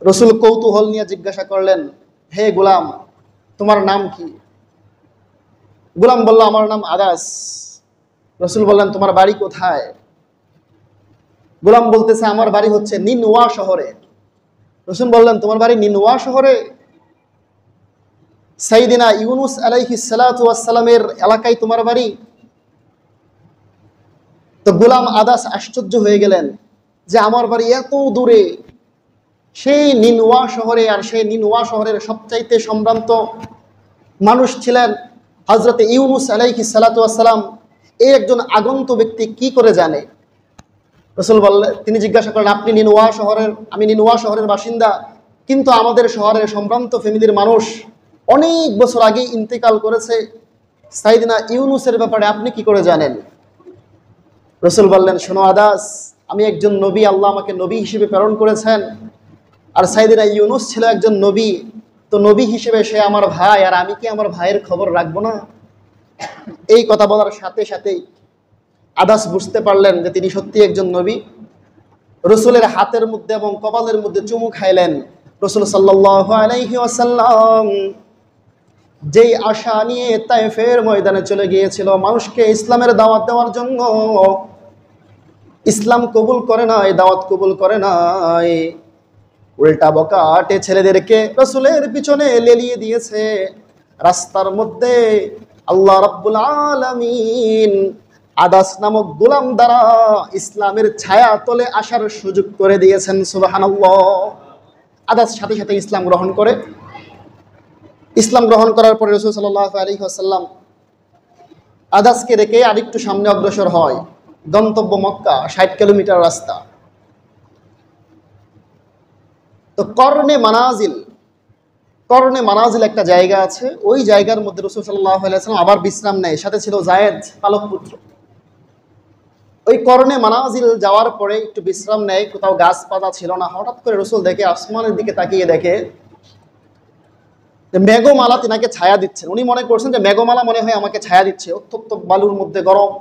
রসুল কৌতূহল নিয়ে জিজ্ঞাসা করলেন, হে গোলাম, তোমার নাম কি? গোলাম বলল, আমার নাম আদাস। রসুল বললেন, তোমার বাড়ি কোথায়? গোলাম বলতেছে, আমার বাড়ি হচ্ছে নিনওয়া শহরে। রসুল বললেন, তোমার বাড়ি নিনওয়া শহরে? সাইয়েদিনা ইউনুস আলাইহিস সালাতু ওয়াস সালামের এলাকায় তোমার বাড়ি? তো গোলাম আদাস আশ্চর্য হয়ে গেলেন যে আমার বাড়ি এত দূরে, সেই নিনওয়া শহরে। আর সেই নিনওয়া শহরের সবচাইতে সম্ভ্রান্ত মানুষ ছিলেন হযরত ইউনুস আলাইহিস সালাতু ওয়াস সালাম। এই একজন আগন্ত ব্যক্তি কি করে জানে? রসুল বললেন, তিনি জিজ্ঞাসা করেন, আপনি নিনওয়া শহরের? আমি নিনওয়া শহরের বাসিন্দা, কিন্তু আমাদের শহরের সম্ভ্রান্ত ফ্যামিলির মানুষ অনেক বছর আগে ইন্তেকাল করেছে। সাইয়েদিনা ইউনুসের ব্যাপারে আপনি কি করে জানেন? রসুল বললেন, শোনো আদাস, আমি একজন নবী, আল্লাহ আমাকে নবী হিসেবে প্রেরণ করেছেন। আর সাইয়েদিনা ইউনুস ছিল একজন নবী, তো নবী হিসেবে সে আমার ভাই, আর আমি কি আমার ভাইয়ের খবর রাখবো না? এই কথা বলার সাথে সাথেই আদাস বুঝতে পারলেন যে তিনি সত্যি একজন নবী। রসুলের হাতের মধ্যে এবং কপালের মধ্যে চুমু খাইলেন। রসুল সাল্লাল্লাহু আলাইহি ওয়াসাল্লাম যেই আশা নিয়ে তায়েফের ময়দানে চলে গিয়েছিল মানুষকে ইসলামের দাওয়াত দেওয়ার জন্য, ইসলাম কবুল করে নাই, দাওয়াত কবুল করে নাই, উল্টা বকাটে ছেলেদেরকে রসুলের পিছনে লেলিয়ে দিয়েছে। রাস্তার মধ্যে আল্লাহ রাব্বুল আলামিন আদাস নামক গোলাম দ্বারা ইসলামের ছায়া তলে আসার সুযোগ করে দিয়েছেন। সুবহানাল্লাহ। আদাস সাথে সাথে ইসলাম গ্রহণ করে। ইসলাম গ্রহণ করার পরে রাসূল সাল্লাল্লাহু আলাইহি ওয়াসাল্লাম আদাসকে রেখে আরেকটু সামনে অগ্রসর হয়। গন্তব্য মক্কা, 60 কিলোমিটার রাস্তা। তো কর্ণে মানাজিল একটা জায়গা আছে, ওই জায়গার মধ্যে রাসূল সাল্লাল্লাহু আলাইহি ওয়াসাল্লাম আবার বিশ্রাম নেয়। সাথে ছিল যায়েদ, পালক পুত্র। ওই কর্ণে মানাজিল যাওয়ার পরে একটু বিশ্রাম নেয়, কোথাও গাছপালা ছিল না। হঠাৎ করে রাসূল দেখে, আসমানের দিকে তাকিয়ে দেখে মেঘমালা তিনাকে ছায়া দিচ্ছেন। উনি মনে করছেন যে মেঘমালা মনে হয় আমাকে ছায়া দিচ্ছে, অত্যন্ত বালুর মধ্যে গরম।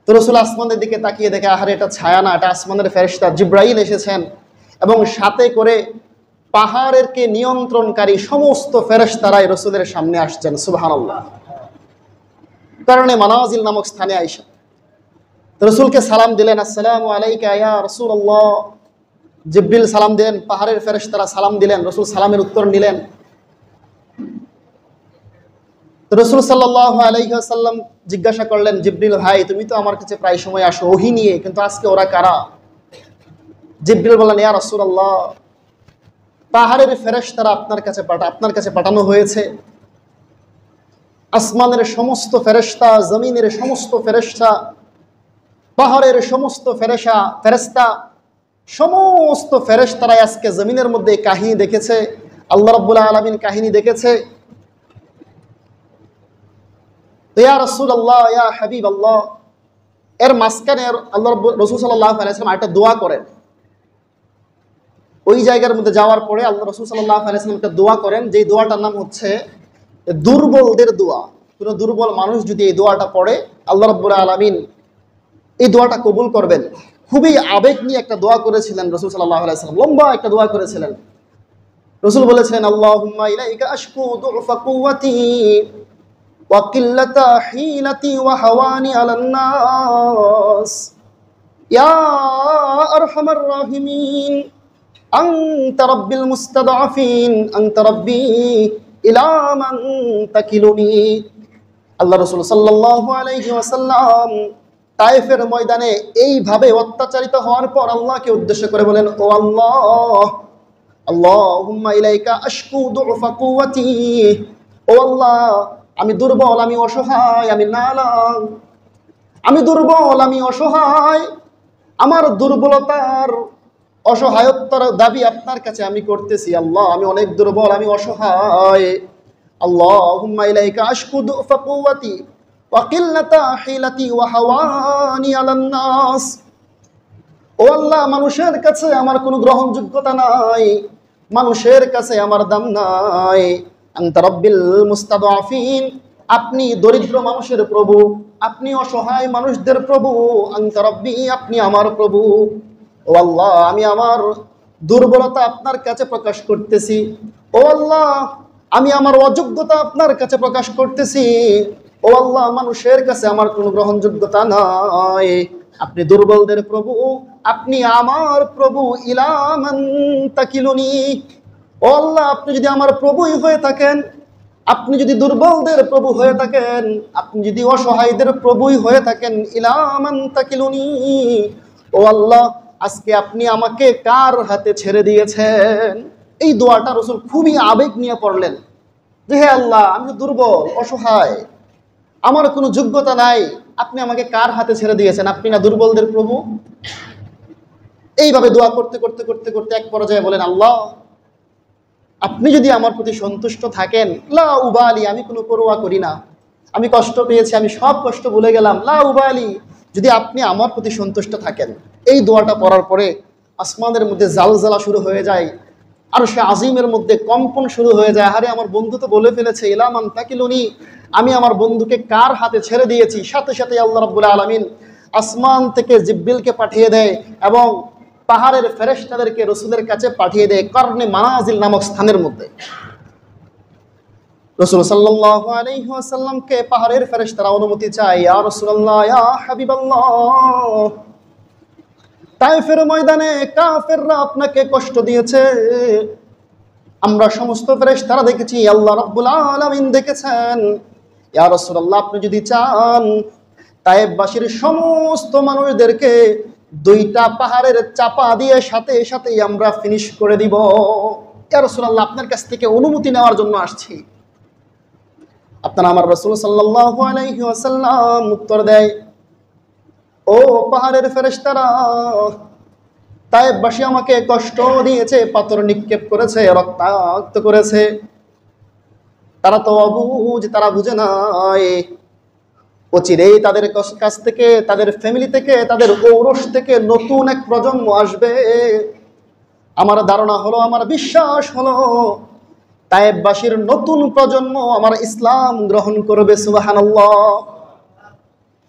তো রাসূল আসমানের দিকে তাকিয়ে দেখে, আহারে এটা ছায়া না, এটা আসমানের ফেরেশতা জিবরাইল এসেছেন এবং সাথে করে পাহাড়েরকে নিয়ন্ত্রণকারী সমস্ত ফেরেশতারাই রাসূলের সামনে আসছেন। সুবহানাল্লাহ। কারণে মানাজিল নামক স্থানে আইসা রসুলকে সালাম দিলেন, আসসালামু আলাইকা ইয়া রাসূলুল্লাহ। জিবরিল সালাম দিলেন, পাহাড়ের ফেরেশতারা সালাম দিলেন, রসুল সালামের উত্তর নিলেন। রসুল সাল্লাল্লাহু আলাইহি ওয়াসাল্লাম জিজ্ঞাসা করলেন, জিবরিল ভাই, তুমি তো আমার কাছে প্রায় সময় আসো ওহী নিয়ে, কিন্তু আজকে ওরা কারা? জিবরিল বললেন, ইয়া রাসূলুল্লাহ, পাহাড়ের ফেরেশতারা আপনার কাছে পাঠানো হয়েছে। আসমানের সমস্ত ফেরেশতা, জমিনের সমস্ত ফেরেশতা, পাহাড়ের সমস্ত ফেরেশতা, সমস্ত ফেরেশতারা আজকে জমিনের মধ্যে কাহিনী দেখেছে, আল্লাহ রাব্বুল আলামিন কাহিনী দেখেছে। ইয়া রাসূলুল্লাহ, ইয়া হাবিবাল্লাহ, এর মাঝখানে আল্লাহ রাসূল সাল্লাল্লাহু আলাইহি ওয়াসাল্লাম একটা দোয়া করেন। ওই জায়গার মধ্যে যাওয়ার পরে আল্লাহ রাসূল সাল্লাল্লাহু আলাইহি ওয়াসাল্লাম একটা দোয়া করেন, যেই দোয়াটার নাম হচ্ছে দুর্বলদের দোয়া। কোনো দুর্বল মানুষ যদি এই দোয়াটা পড়ে, আল্লাহ রাব্বুল আলামিন এই দোয়াটা কবুল করবেন। খুবই আবেগ নিয়ে একটা দোয়া করেছিলেন রাসূল সাল্লাল্লাহু আলাইহি ওয়াসাল্লাম, লম্বা একটা দোয়া করেছিলেন। রাসূল বলেছিলেন, আল্লাহুম্মা ইলাইকা আশকু দু'ফা কুওয়াতি ওয়া কিল্লাতা হিলাতি ওয়া হাওয়ানি আলান নাস ইয়া আরহামার রাহিমিন আনতা রাব্বিল মুস্তাদআফিন আনতা রাব্বি ইলা মান তাকিলুনি। আল্লাহ রাসূল সাল্লাল্লাহু আলাইহি ওয়াসাল্লাম তায়েফের ময়দানে এইভাবে অত্যাচারিত হওয়ার পর আল্লাহকে উদ্দেশ্য করে বলেন, ও আল্লাহ, আল্লাহুম্মা ইলাইকা আশকু দু'ফা কুওয়াতি, ও আল্লাহ, আমি দুর্বল, আমি অসহায়, আমি নালাং, আমি দুর্বল, আমি অসহায়, আমার দুর্বলতার অসহায়তার দাবি আপনার কাছে আমি করতেছি। আল্লাহ, আমি অনেক দুর্বল, আমি অসহায়। আল্লাহুম্মা ইলাইকা আশকু দু'ফা কুওয়াতি ওয়া কিল্লাতা হিলাতি ওয়া হাওয়ানি আলান নাস। ও আল্লাহ, মানুষের কাছে আমার কোনো গ্রহণযোগ্যতা নাই, মানুষের কাছে আমার দাম নাই। আনতা রাব্বিল মুস্তাদআফিন, আপনি দরিদ্র মানুষের প্রভু, আপনি অসহায় মানুষদের প্রভু। আনতা রাব্বি, আপনি আমার প্রভু। ও আল্লাহ, আমি আমার দুর্বলতা আপনার কাছে প্রকাশ করতেছি। ও আল্লাহ, আমি আমার অযোগ্যতা আপনার কাছে প্রকাশ করতেছি। ও আল্লাহ, মানুষের কাছে আমার কোনো গ্রহণযোগ্যতা নাই, আপনি দুর্বলদের প্রভু, আপনি আমার প্রভু। ইলা মান তাকিলুনি, ও আল্লাহ, আপনি যদি আমার প্রভুই হয়ে থাকেন, আপনি যদি দুর্বলদের প্রভু হয়ে থাকেন, আপনি যদি অসহায়দের প্রভুই হয়ে থাকেন, ইলা মান তাকিলুনি, ও আল্লাহ, আজকে আপনি আমাকে কার হাতে ছেড়ে দিয়েছেন? এই দোয়াটা রাসূল খুবই আবেগ নিয়ে পড়লেন, যে হে আল্লাহ, আমি দুর্বল, অসহায়, আমার কোনো যোগ্যতা নাই, আপনি আমাকে কার হাতে ছেড়ে দিয়েছেন? আপনি না দুর্বলদের প্রভু? এইভাবে দোয়া করতে করতে করতে করতে এক পর্যায়ে বলেন, আল্লাহ, আপনি যদি আমার প্রতি সন্তুষ্ট থাকেন, লা উবালি, আমি কোনো পরোয়া করি না, আমি কষ্ট পেয়েছি, আমি সব কষ্ট ভুলে গেলাম, লা উবালি, যদি আপনি আমার প্রতি সন্তুষ্ট থাকেন। এই দোয়াটা পড়ার পরে আসমানের মধ্যে জালজালা শুরু হয়ে যায়, আর সে আজিমের মধ্যে কম্পন শুরু হয়ে যায়। আরে, আমার বন্ধু তো বলে ফেলেছে, ইলা মান তাকিলুনি, আমি আমার বন্ধুকে কার হাতে ছেড়ে দিয়েছি। সাথে সাথে আল্লাহ রাব্বুল আলামিন আসমান থেকে জিবরিলকে পাঠিয়ে দেয় এবং পাহাড়ের ফেরেশতাদেরকে রাসূলের কাছে পাঠিয়ে দেয় করনে মানাজিল নামক স্থানের মধ্যে। রাসূল সাল্লাল্লাহু আলাইহি ওয়াসাল্লামকে পাহাড়ের ফেরেশতারা অনুমতি চায়, ইয়া রাসূলুল্লাহ, ইয়া হাবিবাল্লাহ, তায়েফের ময়দানে কাফেররা আপনাকে কষ্ট দিয়েছে, আমরা সমস্ত ফেরেশতারা দেখেছি, আল্লাহ রাব্বুল আলামিন দেখেছেন। ইয়া রাসূলুল্লাহ, আপনি যদি চান, তায়েফবাসীর সমস্ত মানুষদেরকে দুইটা পাহাড়ের চাপা দিয়ে সাথে সাথেই আমরা ফিনিশ করে দিব। ইয়া রাসূলুল্লাহ, আপনার কাছ থেকে অনুমতি নেওয়ার জন্য আসছি। আপনারা আমার রাসূল সাল্লাল্লাহু আলাইহি ওয়াসাল্লাম উত্তর দেয়, ও পাহাড়ের ফেরেশতারা, তায়েফবাসী আমাকে কষ্ট দিয়েছে, পাথর নিক্ষেপ করেছে, রক্তাক্ত করেছে, তারা তো অবুঝ, তারা বুঝে নাই। অচিরেই তাদের কাছ থেকে, তাদের ফ্যামিলি থেকে, তাদের ঔরস থেকে নতুন এক প্রজন্ম আসবে। আমার ধারণা হলো, আমার বিশ্বাস হলো, তায়েফবাসীর নতুন প্রজন্ম আমার ইসলাম গ্রহণ করবে। সুবহানাল্লাহ।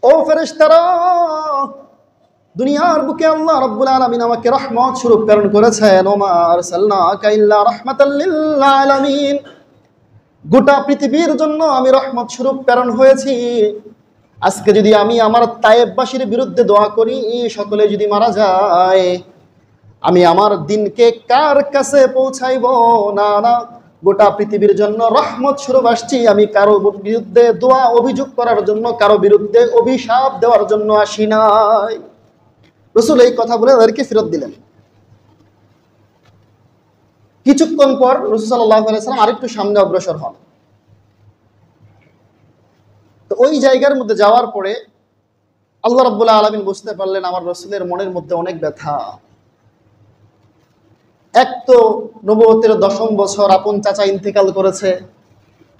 ও ফেরেশতারা, দুনিয়ার বুকে আল্লাহ রাব্বুল আলামিন আমাকে রহমত স্বরূপ প্রেরণ করেছেন। ওমা আরসালনাকা ইল্লা রাহমাতাল লিল আলামিন, গোটা পৃথিবীর জন্য আমি রহমত স্বরূপ প্রেরণ হয়েছি। আজকে যদি আমি আমার তায়েববাসীর বিরুদ্ধে দোয়া করি, সকলে যদি মারা যায়, আমি আমার দিনকে কার কাছে পৌঁছাইব? না না, গোটা পৃথিবীর জন্য রহমত স্বরূপ আসছি, আমি কারো বিরুদ্ধে দোয়া অভিযোগ করার জন্য, কারো বিরুদ্ধে অভিশাপ দেওয়ার জন্য আসি নাই। রাসূল এই কথা বলে তাদেরকে ফেরত দিলেন। কিছুক্ষণ পর রাসূল সাল্লাল্লাহু আলাইহি ওয়াসাল্লাম আরেকটু সামনে অগ্রসর হন। তো ওই জায়গার মধ্যে যাওয়ার পরে আল্লাহ রাব্বুল আলামিন বুঝতে পারলেন আমার রাসূলের মনের মধ্যে অনেক ব্যথা। এক তো নবুয়তের 10ম বছর আপন চাচা ইন্তেকাল করেছে,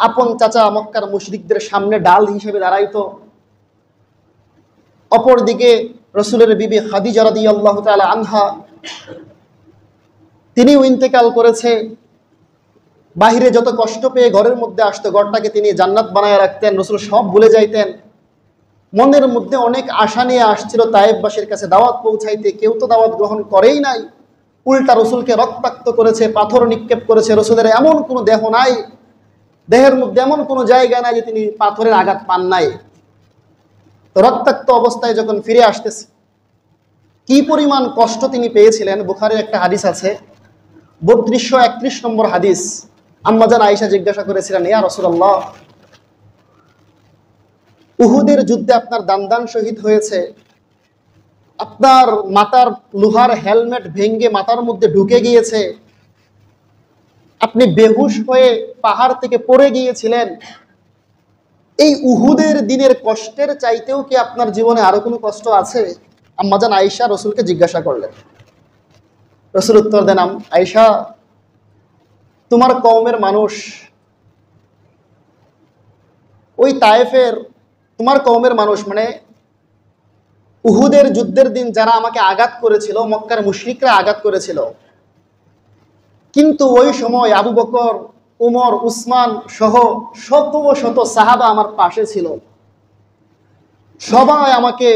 আপন চাচা মক্কার মুশরিকদের সামনে ডাল হিসেবে দাঁড়াইতো। অপরদিকে রাসূলের বিবি খাদিজা রাদিয়াল্লাহু তাআলা আনহা, তিনিও ইন্তেকাল করেছে। বাহিরে যত কষ্ট পেয়ে ঘরের মধ্যে আসতো, ঘরটাকে তিনি জান্নাত বানায় রাখতেন, রাসূল সব ভুলে যাইতেন। মনের মধ্যে অনেক আশা নিয়ে আসছিল তায়েববাসীর কাছে দাওয়াত পৌঁছাইতে, কেউ তো দাওয়াত গ্রহণ করেই নাই। উল্টা রসুলকে রক্তাক্ত করেছে, পাথর নিক্ষেপ করেছে। রসুলের এমন কোনো দেহ নাই, দেহের মধ্যে এমন কোনো জায়গা নাই যে তিনি পাথরের আঘাত পান নাই। তো রক্তাক্ত অবস্থায় যখন ফিরে আসতেছে, কি পরিমাণ কষ্ট তিনি পেয়েছিলেন। বুখারীর একটা হাদিস আছে, 3231 নম্বর হাদিস। আম্মাজান আয়েশা জিজ্ঞাসা করেছিলেন, ইয়া রাসূলুল্লাহ, উহুদের যুদ্ধে আপনার দান শহীদ হয়েছে, আপনার মাথার লোহার হেলমেট ভেঙে মাথার মধ্যে ঢুকে গিয়েছে, আপনি বেহুশ হয়ে পাহাড় থেকে পড়ে গিয়েছিলেন, এই উহুদের দিনের কষ্টের চাইতেও কি আপনার জীবনে আরো কোনো কষ্ট আছে? আম্মাজান আয়েশা রসুলকে জিজ্ঞাসা করলেন। রসুল উত্তর দেন, আয়েশা, তোমার কওমের মানুষ, ওই তায়েফের তোমার কওমের মানুষ, মানে উহুদের যুদ্ধের দিন যারা আমাকে আঘাত করেছিল, মক্কার মুশরিকরা আঘাত করেছিল, কিন্তু ওই সময় আবু বকর, উমর, উসমান সহ শত শত সাহাবা আমার পাশে ছিল। সবাই আমাকে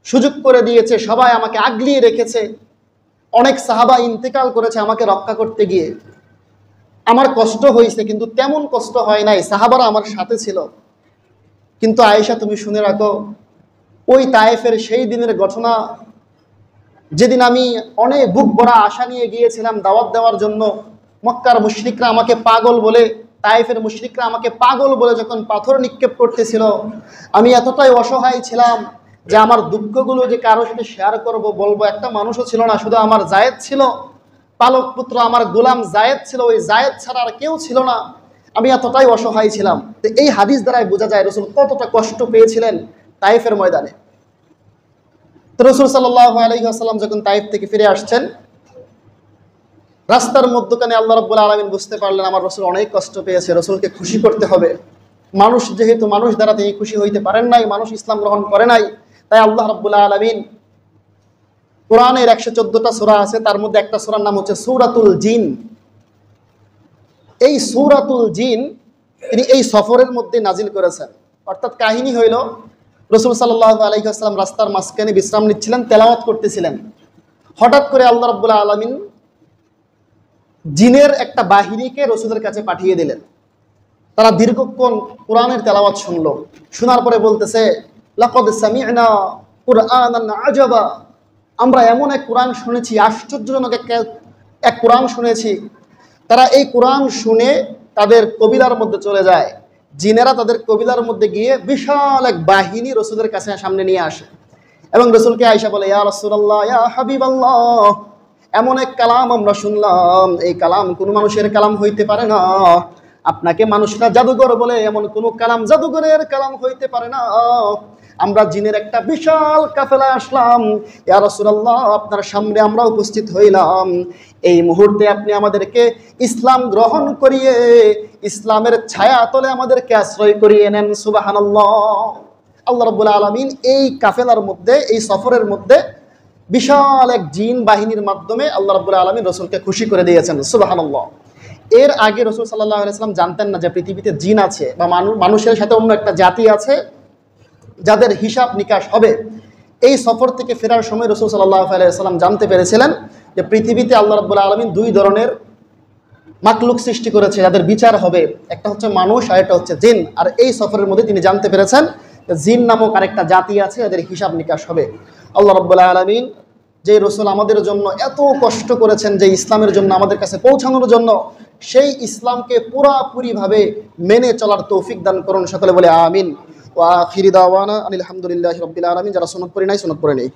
সুযোগ করে দিয়েছে, সবাই আমাকে আগলিয়ে রেখেছে। অনেক সাহাবা ইন্তেকাল করেছে আমাকে রক্ষা করতে গিয়ে। আমার কষ্ট হয়েছে, কিন্তু তেমন কষ্ট হয় নাই, সাহাবারা আমার সাথে ছিল। কিন্তু আয়েশা, তুমি শুনে রাখো, ওই তায়েফের সেই দিনের ঘটনা, যেদিন আমি অনেক বুক ভরা আশা নিয়ে গিয়েছিলাম দাওয়াত দেওয়ার জন্য, মক্কার মুশরিকরা আমাকে পাগল বলে, তায়েফের মুশরিকরা আমাকে পাগল বলে যখন পাথর নিক্ষেপ করতেছিল, আমি এতটাই অসহায় ছিলাম যে আমার দুঃখগুলো যে কারোর সাথে শেয়ার করব, বলবো, একটা মানুষও ছিল না। শুধু আমার জায়েদ ছিল, পালক পুত্র আমার গোলাম জায়েদ ছিল, ওই জায়েদ ছাড়া আর কেউ ছিল না। আমি এতটাই অসহায় ছিলাম। তো এই হাদিস দ্বারাই বোঝা যায় রাসূল কতটা কষ্ট পেয়েছিলেন তায়েফের ময়দানে। তো রাসূল সাল্লাল্লাহু আলাইহি ওয়াসাল্লাম যখন তায়েফ থেকে ফিরে আসছেন, রাস্তার মধ্যখানে আল্লাহ রাব্বুল আলামিন বুঝতে পারলেন আমার রাসূল অনেক কষ্ট পেয়েছে, রাসূলকে খুশি করতে হবে। মানুষ যেহেতু, মানুষ দ্বারা তিনি খুশি হইতে পারেন নাই, মানুষ ইসলাম গ্রহণ করে নাই, তাই আল্লাহ রাব্বুল আলামিন কোরআনের 114টা সূরা আছে, তার মধ্যে একটা সূরার নাম হচ্ছে সূরাতুল জিন। এই সূরাতুল জিন তিনি এই সফরের মধ্যে নাজিল করেছেন। অর্থাৎ কাহিনী হইল, রাসূল সাল্লাল্লাহু আলাইহি ওয়াসাল্লাম রাস্তার মাঝখানে বিশ্রাম নিচ্ছিলেন, তেলাওয়াত করতেছিলেন। হঠাৎ করে আল্লাহ রাব্বুল আলামিন জিনের একটা বাহিনীকে রাসূলের কাছে পাঠিয়ে দিলেন। তারা দীর্ঘক্ষণ কোরআনের তেলাওয়াত শুনলো। শোনার পরে বলতেছে, লাকাদ সামি'না কুরআনান আজাবা, আমরা এমন এক কোরআন শুনেছি, আশ্চর্যজনক এক কোরআন শুনেছি। তারা এই কোরআন শুনে তাদের কবিলার মধ্যে চলে যায়। জিনেরা তাদের কবিলার মধ্যে গিয়ে বিশাল এক বাহিনী রাসূলের কাছে সামনে নিয়ে আসে এবং রাসূলকে আয়েশা বলে, ইয়া রাসূলুল্লাহ, ইয়া হাবিবাল্লাহ, এমন এক কালাম আমরা শুনলাম, এই কালাম কোনো মানুষের কালাম হইতে পারে না। আপনাকে মানুষরা জাদুঘর বলে, এমন কোনো কালাম জাদুঘরের কালাম হইতে পারে না। আমরা জিনের একটা বিশাল কাফেলা আসলাম, ইয়া রাসূলুল্লাহ, আপনার সামনে আমরা উপস্থিত হইলাম। এই মুহূর্তে আপনি আমাদেরকে ইসলাম গ্রহণ করিয়ে ইসলামের ছায়া তলে আমাদেরকে আশ্রয় করিয়ে নেন। সুবহানাল্লাহ। আল্লাহ রাব্বুল আলামিন এই কাফেলার মধ্যে, এই সফরের মধ্যে বিশাল এক জিন বাহিনীর মাধ্যমে আল্লাহ রাব্বুল আলামিন রাসূলকে খুশি করে দিয়েছেন। সুবহানাল্লাহ। এর আগে রাসূল সাল্লাল্লাহু আলাইহি ওয়াসাল্লাম জানতেন না যে পৃথিবীতে জিন আছে, বা মানুষের সাথে অন্য একটা জাতি আছে যাদের হিসাব নিকাশ হবে। এই সফর থেকে ফেরার সময় রাসূল সাল্লাল্লাহু আলাইহি ওয়াসাল্লাম জানতে পেরেছিলেন যে পৃথিবীতে আল্লাহ রাব্বুল আলামিন দুই ধরনের মাখলুক সৃষ্টি করেছে যাদের বিচার হবে, একটা হচ্ছে মানুষ আর একটা হচ্ছে জিন। আর এই সফরের মধ্যে তিনি জানতে পেরেছেন জিন নামক আরেকটা জাতি আছে, এদের হিসাব নিকাশ হবে। আল্লাহ রাব্বুল আলামিন যে রসুল আমাদের জন্য এত কষ্ট করেছেন যে ইসলামের জন্য আমাদের কাছে পৌঁছানোর জন্য, সেই ইসলামকে পুরাপুরিভাবে মেনে চলার তৌফিক দান করুন। সকলে বলে আমিন। ওয়া আখিরি দাওয়ানা আনিল হামদুলিল্লাহি রাব্বিল আলামিন। যারা সুন্নাত পড়ে নাই সুন্নাত পড়ে নেই।